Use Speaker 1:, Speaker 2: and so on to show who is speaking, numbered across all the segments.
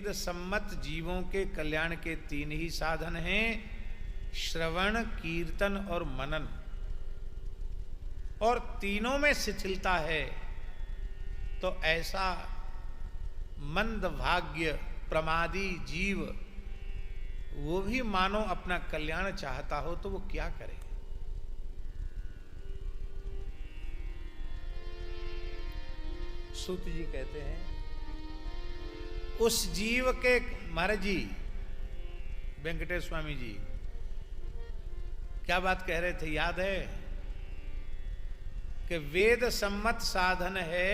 Speaker 1: वेद सम्मत जीवों के कल्याण के तीन ही साधन हैं, श्रवण, कीर्तन और मनन, और तीनों में शिथिलता है। तो ऐसा मंदभाग्य प्रमादी जीव, वो भी मानो अपना कल्याण चाहता हो तो वो क्या करे? सूत जी कहते हैं, उस जीव के, महाराज जी वेंकटेश स्वामी जी क्या बात कह रहे थे याद है? कि वेद सम्मत साधन है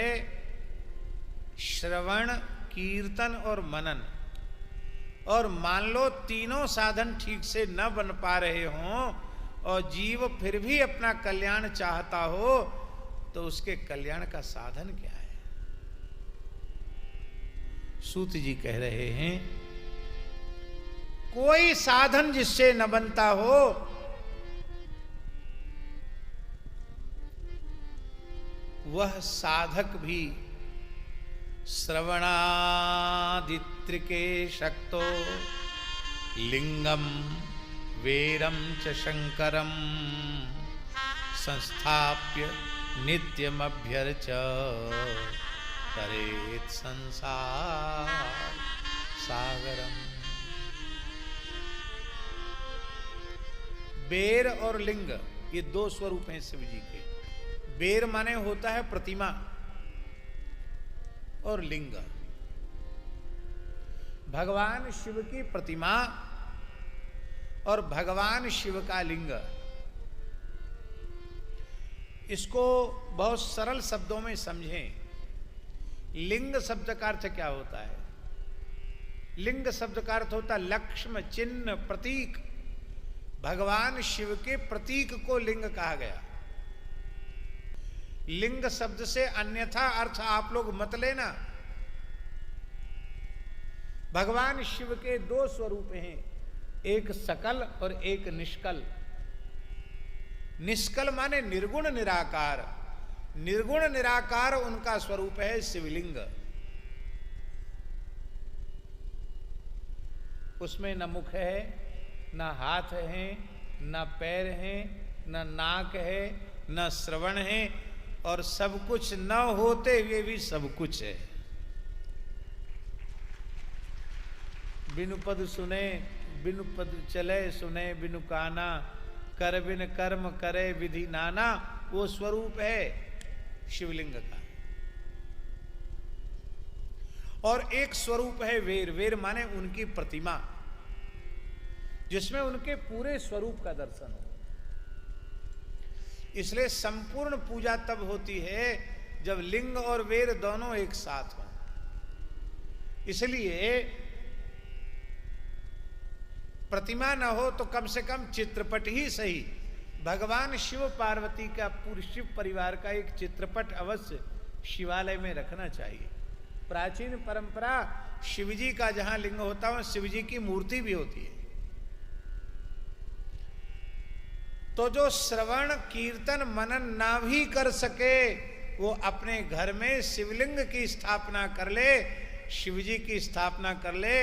Speaker 1: श्रवण, कीर्तन और मनन, और मान लो तीनों साधन ठीक से न बन पा रहे हों और जीव फिर भी अपना कल्याण चाहता हो, तो उसके कल्याण का साधन क्या है? सूत जी कह रहे हैं, कोई साधन जिससे न बनता हो, वह साधक भी श्रवणादित्रिके शक्तो लिंगम वेरम च शंकरम संस्थाप्य नित्यमभ्यर्च तरेत संसार सागरम। बेर और लिंग ये दो स्वरूप हैं शिव जी के। बेर माने होता है प्रतिमा, और लिंग भगवान शिव की प्रतिमा और भगवान शिव का लिंग। इसको बहुत सरल शब्दों में समझें। लिंग शब्द का अर्थ क्या होता है? लिंग शब्द का अर्थ होता है लक्ष्म, चिन्ह, प्रतीक। भगवान शिव के प्रतीक को लिंग कहा गया। लिंग शब्द से अन्यथा अर्थ आप लोग मत लेना। भगवान शिव के दो स्वरूप हैं, एक सकल और एक निष्कल। निष्कल माने निर्गुण निराकार। निर्गुण निराकार उनका स्वरूप है शिवलिंग। उसमें न मुख है, न हाथ है, न पैर है, न नाक है, न श्रवण है, और सब कुछ न होते हुए भी सब कुछ है। बिनु पद सुने, बिनु पद चले, सुने बिनु काना, कर बिन कर्म करे विधि नाना, वो स्वरूप है शिवलिंग का। और एक स्वरूप है वेर। वेर माने उनकी प्रतिमा, जिसमें उनके पूरे स्वरूप का दर्शन हो। इसलिए संपूर्ण पूजा तब होती है जब लिंग और वेर दोनों एक साथ हों। इसलिए प्रतिमा न हो तो कम से कम चित्रपट ही सही, भगवान शिव पार्वती का, पूरे शिव परिवार का एक चित्रपट अवश्य शिवालय में रखना चाहिए। प्राचीन परंपरा शिवजी का जहां लिंग होता है शिवजी की मूर्ति भी होती है। तो जो श्रवण, कीर्तन, मनन ना भी कर सके, वो अपने घर में शिवलिंग की स्थापना कर ले, शिवजी की स्थापना कर ले,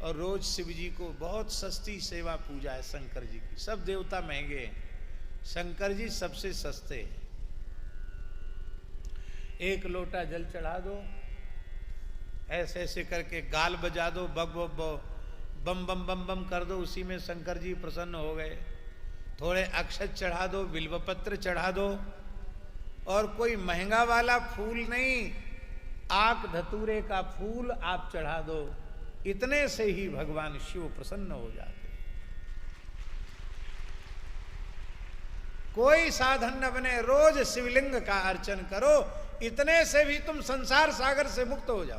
Speaker 1: और रोज शिवजी को बहुत सस्ती सेवा पूजा है शंकर जी की। सब देवता महंगे हैं, शंकर जी सबसे सस्ते। एक लोटा जल चढ़ा दो, ऐसे ऐसे करके गाल बजा दो, बम बम बम बम बम कर दो, उसी में शंकर जी प्रसन्न हो गए। थोड़े अक्षत चढ़ा दो, बिल्वपत्र चढ़ा दो, और कोई महंगा वाला फूल नहीं, आक धतूरे का फूल आप चढ़ा दो, इतने से ही भगवान शिव प्रसन्न हो जाते। कोई साधन न बने, रोज शिवलिंग का अर्चन करो, इतने से भी तुम संसार सागर से मुक्त हो जाओ।